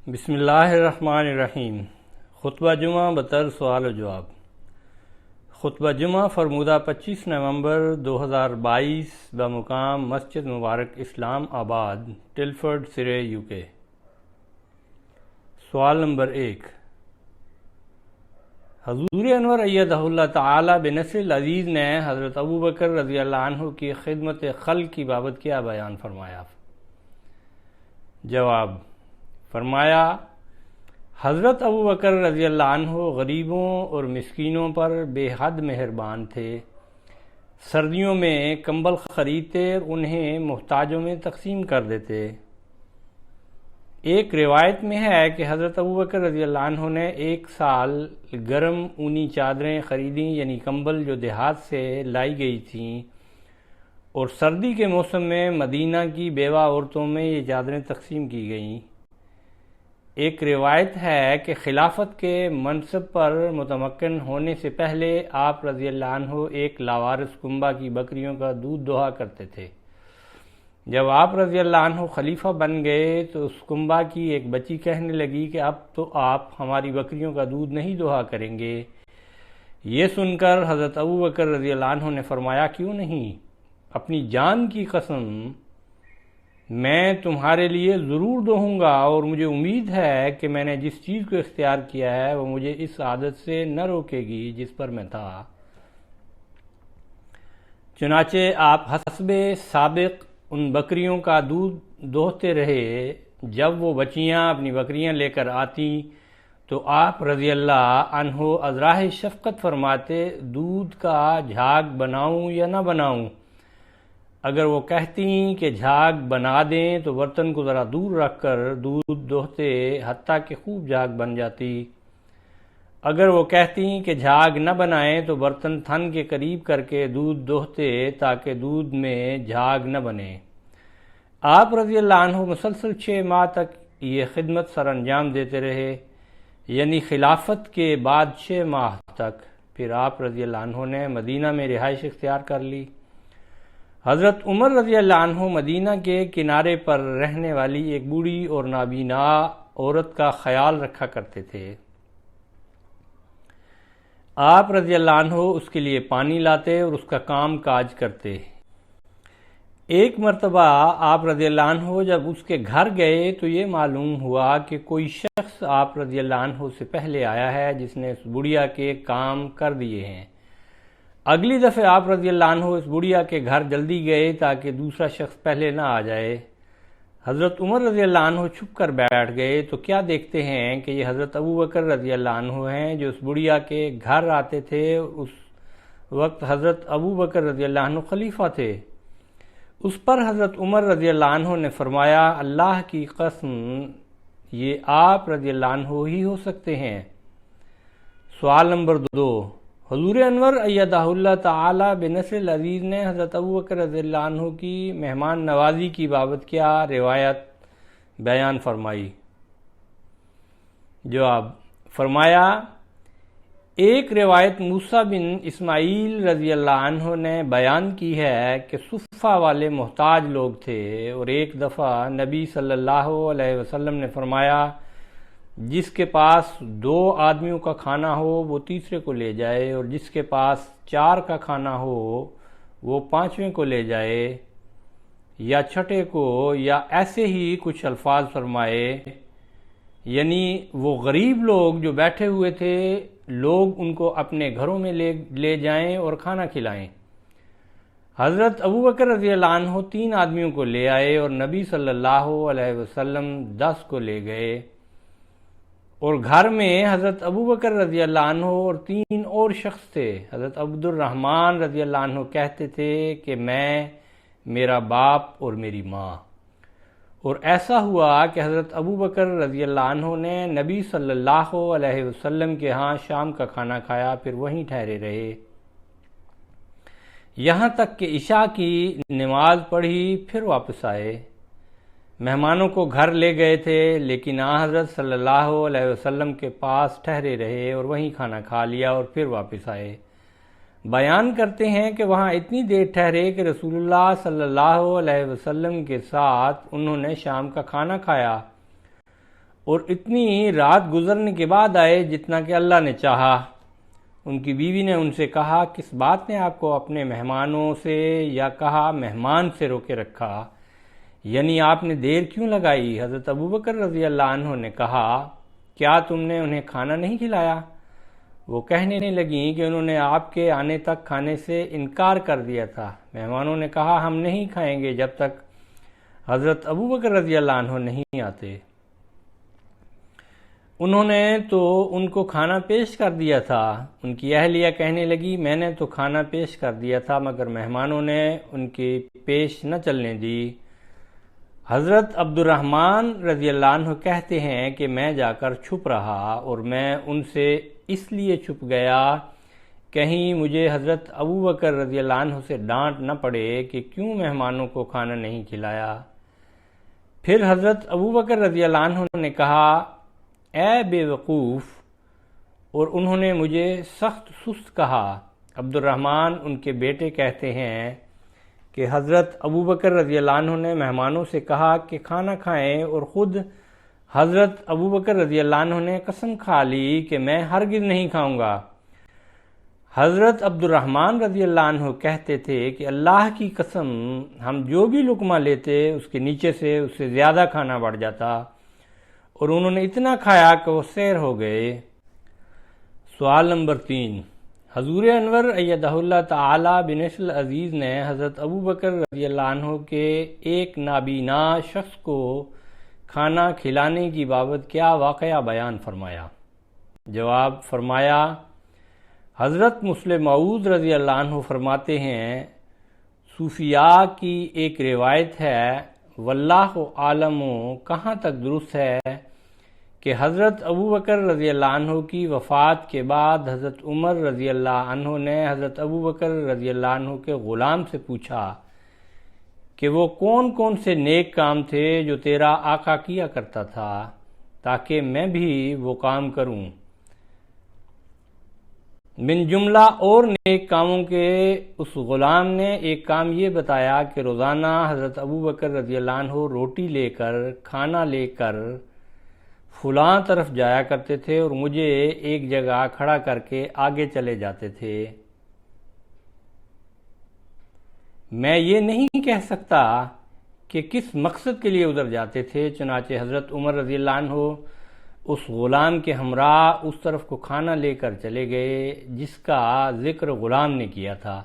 بسم اللہ الرحمن الرحیم۔ خطبہ جمعہ بطر سوال و جواب۔ خطبہ جمعہ فرمودہ 25 نومبر 2022 بمقام مسجد مبارک اسلام آباد، ٹلفرڈ، سرے، یو کے۔ سوال نمبر 1، حضور انور ایدہ اللہ تعالی بنصر العزیز نے حضرت ابوبکر رضی اللہ عنہ کی خدمت خلق کی بابت کیا بیان فرمایا؟ جواب، فرمایا حضرت ابوبکر رضی اللہ عنہ غریبوں اور مسکینوں پر بے حد مہربان تھے۔ سردیوں میں کمبل خریدتے اور انہیں محتاجوں میں تقسیم کر دیتے۔ ایک روایت میں ہے کہ حضرت ابوبکر رضی اللہ عنہ نے ایک سال گرم اونی چادریں خریدیں، یعنی کمبل جو دیہات سے لائی گئی تھیں، اور سردی کے موسم میں مدینہ کی بیوہ عورتوں میں یہ چادریں تقسیم کی گئیں۔ ایک روایت ہے کہ خلافت کے منصب پر متمکن ہونے سے پہلے آپ رضی اللہ عنہ ایک لاوارث کنبہ کی بکریوں کا دودھ دوہا کرتے تھے۔ جب آپ رضی اللہ عنہ خلیفہ بن گئے تو اس کنبہ کی ایک بچی کہنے لگی کہ اب تو آپ ہماری بکریوں کا دودھ نہیں دوہا کریں گے۔ یہ سن کر حضرت ابوبکر رضی اللہ عنہ نے فرمایا، کیوں نہیں؟ اپنی جان کی قسم، میں تمہارے لیے ضرور دوہوں گا، اور مجھے امید ہے کہ میں نے جس چیز کو اختیار کیا ہے وہ مجھے اس عادت سے نہ روکے گی جس پر میں تھا۔ چنانچہ آپ حسب سابق ان بکریوں کا دودھ دوہتے رہے۔ جب وہ بچیاں اپنی بکریاں لے کر آتیں تو آپ رضی اللہ عنہ ازراہ شفقت فرماتے، دودھ کا جھاگ بناؤں یا نہ بناؤں؟ اگر وہ کہتیں کہ جھاگ بنا دیں تو برتن کو ذرا دور رکھ کر دودھ دوہتے حتیٰ کہ خوب جھاگ بن جاتی۔ اگر وہ کہتیں کہ جھاگ نہ بنائیں تو برتن تھن کے قریب کر کے دودھ دوہتے تاکہ دودھ میں جھاگ نہ بنے۔ آپ رضی اللہ عنہ مسلسل 6 ماہ تک یہ خدمت سر انجام دیتے رہے، یعنی خلافت کے بعد 6 ماہ تک۔ پھر آپ رضی اللہ عنہ نے مدینہ میں رہائش اختیار کر لی۔ حضرت عمر رضی اللہ عنہ مدینہ کے کنارے پر رہنے والی ایک بوڑھی اور نابینا عورت کا خیال رکھا کرتے تھے۔ آپ رضی اللہ عنہ اس کے لیے پانی لاتے اور اس کا کام کاج کرتے۔ ایک مرتبہ آپ رضی اللہ عنہ جب اس کے گھر گئے تو یہ معلوم ہوا کہ کوئی شخص آپ رضی اللہ عنہ سے پہلے آیا ہے جس نے اس بڑھیا کے کام کر دیے ہیں۔ اگلی دفعہ آپ رضی اللہ عنہ اس بڑھیا کے گھر جلدی گئے تاکہ دوسرا شخص پہلے نہ آ جائے۔ حضرت عمر رضی اللہ عنہ چھپ کر بیٹھ گئے تو کیا دیکھتے ہیں کہ یہ حضرت ابوبکر رضی اللہ عنہ ہیں جو اس بڑھیا کے گھر آتے تھے۔ اس وقت حضرت ابوبکر رضی اللہ عنہ خلیفہ تھے۔ اس پر حضرت عمر رضی اللہ عنہ نے فرمایا، اللہ کی قسم، یہ آپ رضی اللہ عنہ ہی ہو سکتے ہیں۔ سوال نمبر 2، حضور انور ایدہ اللہ تعالی بنصر العزیز نے حضرت ابوبکر رضی اللہ عنہ کی مہمان نوازی کی بابت کیا روایت بیان فرمائی؟ جواب، فرمایا ایک روایت موسیٰ بن اسماعیل رضی اللہ عنہ نے بیان کی ہے کہ صفہ والے محتاج لوگ تھے، اور ایک دفعہ نبی صلی اللہ علیہ وسلم نے فرمایا، جس کے پاس 2 آدمیوں کا کھانا ہو وہ تیسرے کو لے جائے، اور جس کے پاس 4 کا کھانا ہو وہ 5ویں کو لے جائے یا 6 کو، یا ایسے ہی کچھ الفاظ فرمائے، یعنی وہ غریب لوگ جو بیٹھے ہوئے تھے لوگ ان کو اپنے گھروں میں لے جائیں اور کھانا کھلائیں۔ حضرت ابوبکر رضی اللہ عنہ 3 آدمیوں کو لے آئے اور نبی صلی اللہ علیہ وسلم 10 کو لے گئے، اور گھر میں حضرت ابوبکر رضی اللہ عنہ اور 3 اور شخص تھے۔ حضرت عبد الرحمن رضی اللہ عنہ کہتے تھے کہ میں، میرا باپ اور میری ماں۔ اور ایسا ہوا کہ حضرت ابوبکر رضی اللہ عنہ نے نبی صلی اللہ علیہ وسلم کے ہاں شام کا کھانا کھایا، پھر وہیں ٹھہرے رہے یہاں تک کہ عشاء کی نماز پڑھی، پھر واپس آئے۔ مہمانوں کو گھر لے گئے تھے، لیکن حضرت صلی اللہ علیہ وسلم کے پاس ٹھہرے رہے اور وہیں کھانا کھا لیا اور پھر واپس آئے۔ بیان کرتے ہیں کہ وہاں اتنی دیر ٹھہرے کہ رسول اللہ صلی اللہ علیہ وسلم کے ساتھ انہوں نے شام کا کھانا کھایا اور اتنی رات گزرنے کے بعد آئے جتنا کہ اللہ نے چاہا۔ ان کی بیوی نے ان سے کہا، کس بات نے آپ کو اپنے مہمانوں سے یا کہا مہمان سے روکے رکھا؟ یعنی آپ نے دیر کیوں لگائی؟ حضرت ابوبکر رضی اللہ عنہ نے کہا، کیا تم نے انہیں کھانا نہیں کھلایا؟ وہ کہنے لگیں کہ انہوں نے آپ کے آنے تک کھانے سے انکار کر دیا تھا۔ مہمانوں نے کہا، ہم نہیں کھائیں گے جب تک حضرت ابوبکر رضی اللہ عنہ نہیں آتے۔ انہوں نے تو ان کو کھانا پیش کر دیا تھا۔ ان کی اہلیہ کہنے لگی، میں نے تو کھانا پیش کر دیا تھا مگر مہمانوں نے ان کی پیش نہ چلنے دی۔ حضرت عبد الرحمن رضی اللہ عنہ کہتے ہیں کہ میں جا کر چھپ رہا اور میں ان سے اس لیے چھپ گیا کہیں مجھے حضرت ابوبکر رضی اللہ عنہ سے ڈانٹ نہ پڑے کہ کیوں مہمانوں کو کھانا نہیں کھلایا۔ پھر حضرت ابوبکر رضی اللہ عنہ نے کہا، اے بے وقوف، اور انہوں نے مجھے سخت سست کہا۔ عبد الرحمن ان کے بیٹے کہتے ہیں کہ حضرت ابوبکر رضی اللہ عنہ نے مہمانوں سے کہا کہ کھانا کھائیں، اور خود حضرت ابوبکر رضی اللہ عنہ نے قسم کھا لی کہ میں ہرگز نہیں کھاؤں گا۔ حضرت عبد الرحمن رضی اللہ عنہ کہتے تھے کہ اللہ کی قسم، ہم جو بھی لقمہ لیتے اس کے نیچے سے اس سے زیادہ کھانا بڑھ جاتا، اور انہوں نے اتنا کھایا کہ وہ سیر ہو گئے۔ سوال نمبر 3، حضور انور ایدہ اللہ تعالی بنصر العزیز نے حضرت ابوبکر رضی اللہ عنہ کے ایک نابینا شخص کو کھانا کھلانے کی بابت کیا واقعہ بیان فرمایا؟ جواب، فرمایا، حضرت مسلم موعود رضی اللہ عنہ فرماتے ہیں، صوفیاء کی ایک روایت ہے، واللہ عالم کہاں تک درست ہے، کہ حضرت ابوبکر رضی اللہ عنہ کی وفات کے بعد حضرت عمر رضی اللہ عنہ نے حضرت ابوبکر رضی اللہ عنہ کے غلام سے پوچھا کہ وہ کون کون سے نیک کام تھے جو تیرا آقا کیا کرتا تھا تاکہ میں بھی وہ کام کروں۔ من جملہ اور نیک کاموں کے اس غلام نے ایک کام یہ بتایا کہ روزانہ حضرت ابوبکر رضی اللہ عنہ روٹی لے کر، کھانا لے کر فلاں طرف جایا کرتے تھے اور مجھے ایک جگہ کھڑا کر کے آگے چلے جاتے تھے۔ میں یہ نہیں کہہ سکتا کہ کس مقصد کے لیے ادھر جاتے تھے، چنانچہ حضرت عمر رضی اللہ عنہ اس غلام کے ہمراہ اس طرف کو کھانا لے کر چلے گئے جس کا ذکر غلام نے کیا تھا۔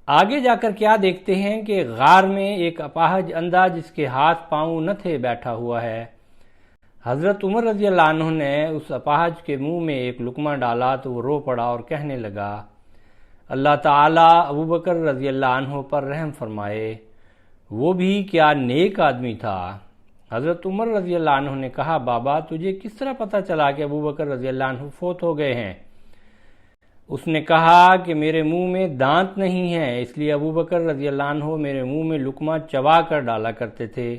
آگے جا کر کیا دیکھتے ہیں کہ غار میں ایک اپاہج اندھا جس کے ہاتھ پاؤں نہ تھے بیٹھا ہوا ہے۔ حضرت عمر رضی اللہ عنہ نے اس اپاہج کے منہ میں ایک لقمہ ڈالا تو وہ رو پڑا اور کہنے لگا، اللہ تعالیٰ ابوبکر رضی اللہ عنہ پر رحم فرمائے، وہ بھی کیا نیک آدمی تھا۔ حضرت عمر رضی اللہ عنہ نے کہا، بابا تجھے کس طرح پتہ چلا کہ ابوبکر رضی اللہ عنہ فوت ہو گئے ہیں؟ اس نے کہا کہ میرے منہ میں دانت نہیں ہیں، اس لیے ابوبکر رضی اللہ عنہ میرے منہ میں لقمہ چبا کر ڈالا کرتے تھے۔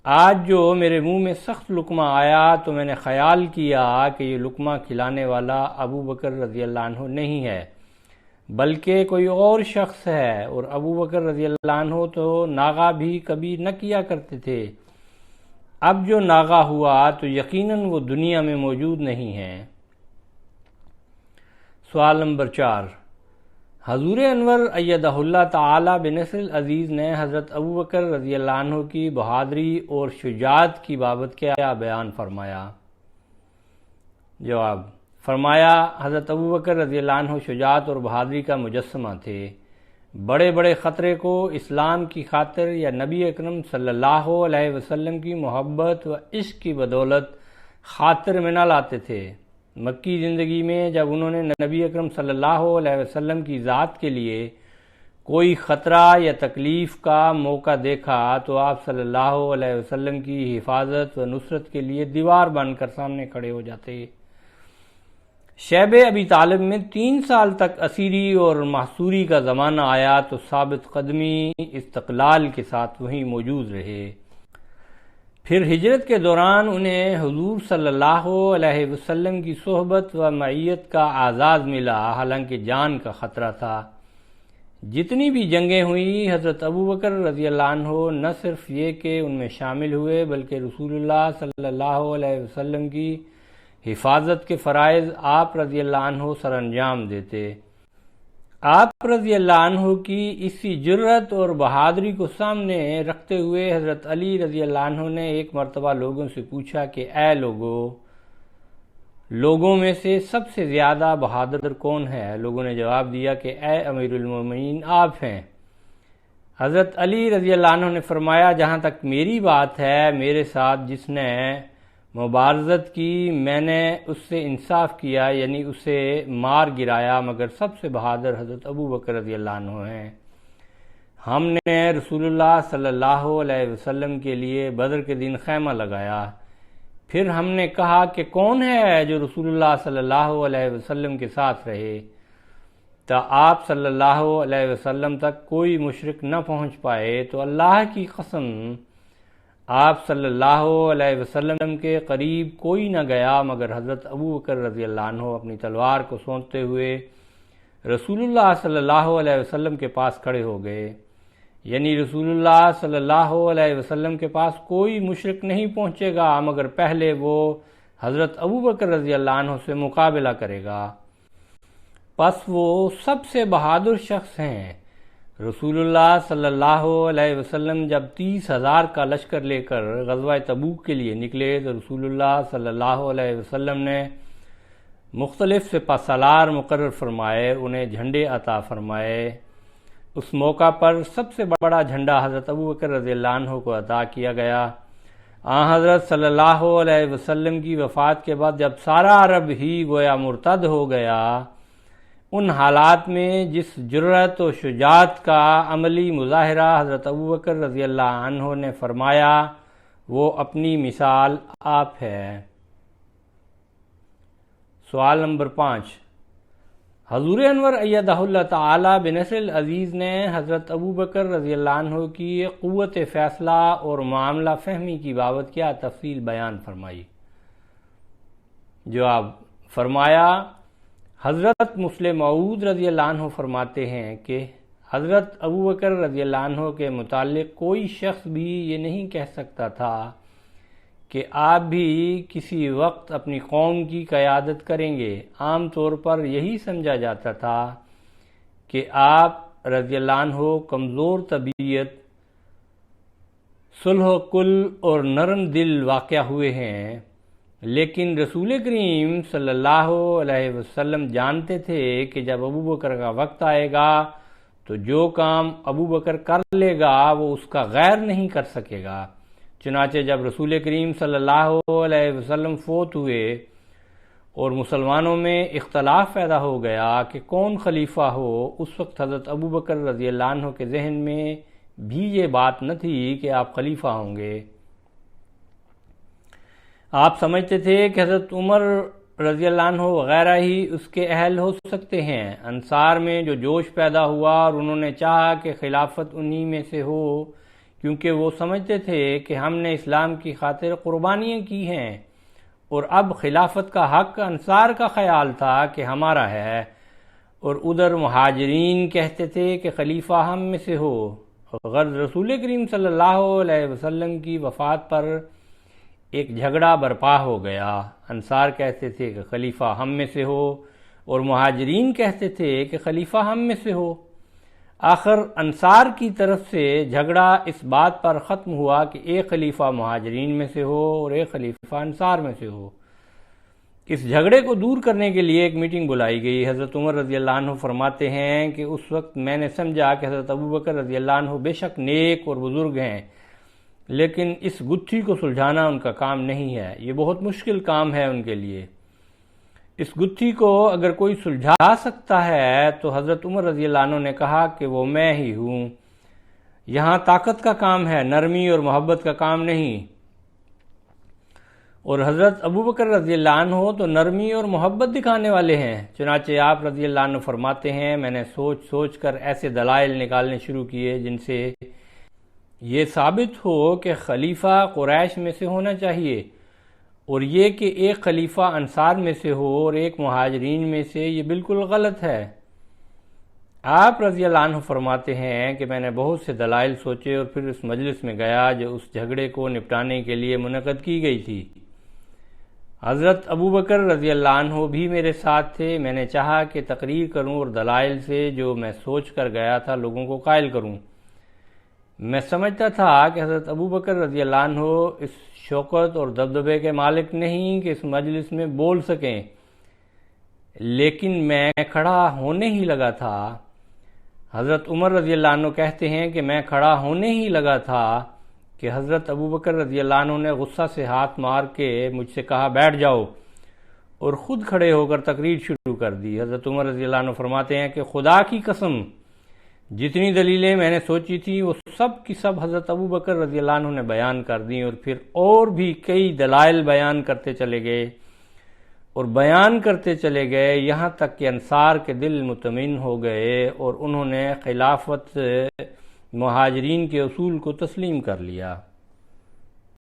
آج جو میرے منہ میں سخت لقمہ آیا تو میں نے خیال کیا کہ یہ لقمہ کھلانے والا ابوبکر رضی اللہ عنہ نہیں ہے بلکہ کوئی اور شخص ہے، اور ابوبکر رضی اللہ عنہ تو ناغہ بھی کبھی نہ کیا کرتے تھے۔ اب جو ناغہ ہوا تو یقیناً وہ دنیا میں موجود نہیں ہے۔ سوال نمبر 4، حضور انور ایدہ اللہ تعالی بنصر العزیز نے حضرت ابوبکر رضی اللہ عنہ کی بہادری اور شجاعت کی بابت کیا بیان فرمایا؟ جواب، فرمایا، حضرت ابوبکر رضی اللہ عنہ شجاعت اور بہادری کا مجسمہ تھے۔ بڑے بڑے خطرے کو اسلام کی خاطر یا نبی اکرم صلی اللہ علیہ وسلم کی محبت و عشق کی بدولت خاطر میں نہ لاتے تھے۔ مکی زندگی میں جب انہوں نے نبی اکرم صلی اللہ علیہ وسلم کی ذات کے لیے کوئی خطرہ یا تکلیف کا موقع دیکھا تو آپ صلی اللہ علیہ وسلم کی حفاظت و نصرت کے لیے دیوار بن کر سامنے کھڑے ہو جاتے۔ شیب ابی طالب میں 3 سال تک اسیری اور محصوری کا زمانہ آیا تو ثابت قدمی استقلال کے ساتھ وہیں موجود رہے۔ پھر ہجرت کے دوران انہیں حضور صلی اللہ علیہ وسلم کی صحبت و معیت کا اعزاز ملا، حالانکہ جان کا خطرہ تھا۔ جتنی بھی جنگیں ہوئیں حضرت ابو بکر رضی اللہ عنہ نہ صرف یہ کہ ان میں شامل ہوئے بلکہ رسول اللہ صلی اللہ علیہ وسلم کی حفاظت کے فرائض آپ رضی اللہ عنہ سر انجام دیتے۔ آپ رضی اللہ عنہ کی اسی جرأت اور بہادری کو سامنے رکھتے ہوئے حضرت علی رضی اللہ عنہ نے ایک مرتبہ لوگوں سے پوچھا کہ اے لوگوں میں سے سب سے زیادہ بہادر کون ہے؟ لوگوں نے جواب دیا کہ اے امیر المومنین آپ ہیں۔ حضرت علی رضی اللہ عنہ نے فرمایا جہاں تک میری بات ہے، میرے ساتھ جس نے مبارزت کی میں نے اس سے انصاف کیا، یعنی اسے مار گرایا، مگر سب سے بہادر حضرت ابو بکر رضی اللہ عنہ ہیں۔ ہم نے رسول اللہ صلی اللہ علیہ وسلم کے لیے بدر کے دن خیمہ لگایا، پھر ہم نے کہا کہ کون ہے جو رسول اللہ صلی اللہ علیہ وسلم کے ساتھ رہے تا آپ صلی اللہ علیہ وسلم تک کوئی مشرک نہ پہنچ پائے، تو اللہ کی قسم آپ صلی اللہ علیہ وسلم کے قریب کوئی نہ گیا مگر حضرت ابو بکر رضی اللہ عنہ اپنی تلوار کو سونتتے ہوئے رسول اللہ صلی اللہ علیہ وسلم کے پاس کھڑے ہو گئے، یعنی رسول اللہ صلی اللہ علیہ وسلم کے پاس کوئی مشرک نہیں پہنچے گا مگر پہلے وہ حضرت ابو بکر رضی اللہ عنہ سے مقابلہ کرے گا، پس وہ سب سے بہادر شخص ہیں۔ رسول اللہ صلی اللہ علیہ وسلم جب 30,000 کا لشکر لے کر غزوہ تبوک کے لیے نکلے تو رسول اللہ صلی اللہ علیہ وسلم نے مختلف سپہ سالار مقرر فرمائے، انہیں جھنڈے عطا فرمائے۔ اس موقع پر سب سے بڑا جھنڈا حضرت ابو بکر رضی اللہ عنہ کو عطا کیا گیا۔ حضرت صلی اللہ علیہ وسلم کی وفات کے بعد جب سارا عرب ہی گویا مرتد ہو گیا، ان حالات میں جس جرأت و شجاعت کا عملی مظاہرہ حضرت ابو بکر رضی اللہ عنہ نے فرمایا وہ اپنی مثال آپ ہے۔ سوال نمبر 5، حضور انور ایدہ اللہ تعالی بنصر العزیز نے حضرت ابو بکر رضی اللہ عنہ کی قوت فیصلہ اور معاملہ فہمی کی بابت کیا تفصیل بیان فرمائی؟ جواب، فرمایا حضرت مسلم موعود رضی اللہ عنہ فرماتے ہیں کہ حضرت ابو بکر رضی اللہ عنہ کے متعلق کوئی شخص بھی یہ نہیں کہہ سکتا تھا کہ آپ بھی کسی وقت اپنی قوم کی قیادت کریں گے۔ عام طور پر یہی سمجھا جاتا تھا کہ آپ رضی اللہ عنہ کمزور طبیعت، صلح کل اور نرم دل واقع ہوئے ہیں، لیکن رسول کریم صلی اللہ علیہ وسلم جانتے تھے کہ جب ابو بکر کا وقت آئے گا تو جو کام ابو بکر کر لے گا وہ اس کا غیر نہیں کر سکے گا۔ چنانچہ جب رسول کریم صلی اللہ علیہ وسلم فوت ہوئے اور مسلمانوں میں اختلاف پیدا ہو گیا کہ کون خلیفہ ہو، اس وقت حضرت ابو بکر رضی اللہ عنہ کے ذہن میں بھی یہ بات نہ تھی کہ آپ خلیفہ ہوں گے۔ آپ سمجھتے تھے کہ حضرت عمر رضی اللہ عنہ وغیرہ ہی اس کے اہل ہو سکتے ہیں۔ انصار میں جو جوش پیدا ہوا اور انہوں نے چاہا کہ خلافت انہی میں سے ہو، کیونکہ وہ سمجھتے تھے کہ ہم نے اسلام کی خاطر قربانیاں کی ہیں اور اب خلافت کا حق انصار کا خیال تھا کہ ہمارا ہے، اور ادھر مہاجرین کہتے تھے کہ خلیفہ ہم میں سے ہو۔ غرض رسول کریم صلی اللہ علیہ وسلم کی وفات پر ایک جھگڑا برپا ہو گیا۔ انصار کہتے تھے کہ خلیفہ ہم میں سے ہو اور مہاجرین کہتے تھے کہ خلیفہ ہم میں سے ہو۔ آخر انصار کی طرف سے جھگڑا اس بات پر ختم ہوا کہ ایک خلیفہ مہاجرین میں سے ہو اور ایک خلیفہ انصار میں سے ہو۔ اس جھگڑے کو دور کرنے کے لیے ایک میٹنگ بلائی گئی۔ حضرت عمر رضی اللہ عنہ فرماتے ہیں کہ اس وقت میں نے سمجھا کہ حضرت ابو بکر رضی اللہ عنہ بے شک نیک اور بزرگ ہیں، لیکن اس گتھی کو سلجھانا ان کا کام نہیں ہے، یہ بہت مشکل کام ہے ان کے لیے۔ اس گتھی کو اگر کوئی سلجھا سکتا ہے تو حضرت عمر رضی اللہ عنہ نے کہا کہ وہ میں ہی ہوں۔ یہاں طاقت کا کام ہے، نرمی اور محبت کا کام نہیں۔ اور حضرت ابو بکر رضی اللہ عنہ تو نرمی اور محبت دکھانے والے ہیں۔ چنانچہ آپ رضی اللہ عنہ فرماتے ہیں میں نے سوچ سوچ کر ایسے دلائل نکالنے شروع کیے جن سے یہ ثابت ہو کہ خلیفہ قریش میں سے ہونا چاہیے، اور یہ کہ ایک خلیفہ انصار میں سے ہو اور ایک مہاجرین میں سے، یہ بالکل غلط ہے۔ آپ رضی اللہ عنہ فرماتے ہیں کہ میں نے بہت سے دلائل سوچے اور پھر اس مجلس میں گیا جو اس جھگڑے کو نپٹانے کے لیے منعقد کی گئی تھی۔ حضرت ابو بکر رضی اللہ عنہ بھی میرے ساتھ تھے۔ میں نے چاہا کہ تقریر کروں اور دلائل سے جو میں سوچ کر گیا تھا لوگوں کو قائل کروں۔ میں سمجھتا تھا کہ حضرت ابو بکر رضی اللہ عنہ اس شوکت اور دبدبے کے مالک نہیں کہ اس مجلس میں بول سکیں، لیکن میں کھڑا ہونے ہی لگا تھا۔ حضرت عمر رضی اللہ عنہ کہتے ہیں کہ میں کھڑا ہونے ہی لگا تھا کہ حضرت ابو بکر رضی اللہ عنہ نے غصہ سے ہاتھ مار کے مجھ سے کہا بیٹھ جاؤ، اور خود کھڑے ہو کر تقریر شروع کر دی۔ حضرت عمر رضی اللہ عنہ فرماتے ہیں کہ خدا کی قسم جتنی دلیلیں میں نے سوچی تھیں وہ سب کی سب حضرت ابو بکر رضی اللہ عنہ نے بیان کر دیں، اور پھر اور بھی کئی دلائل بیان کرتے چلے گئے اور بیان کرتے چلے گئے، یہاں تک کہ انصار کے دل مطمئن ہو گئے اور انہوں نے خلافت مہاجرین کے اصول کو تسلیم کر لیا۔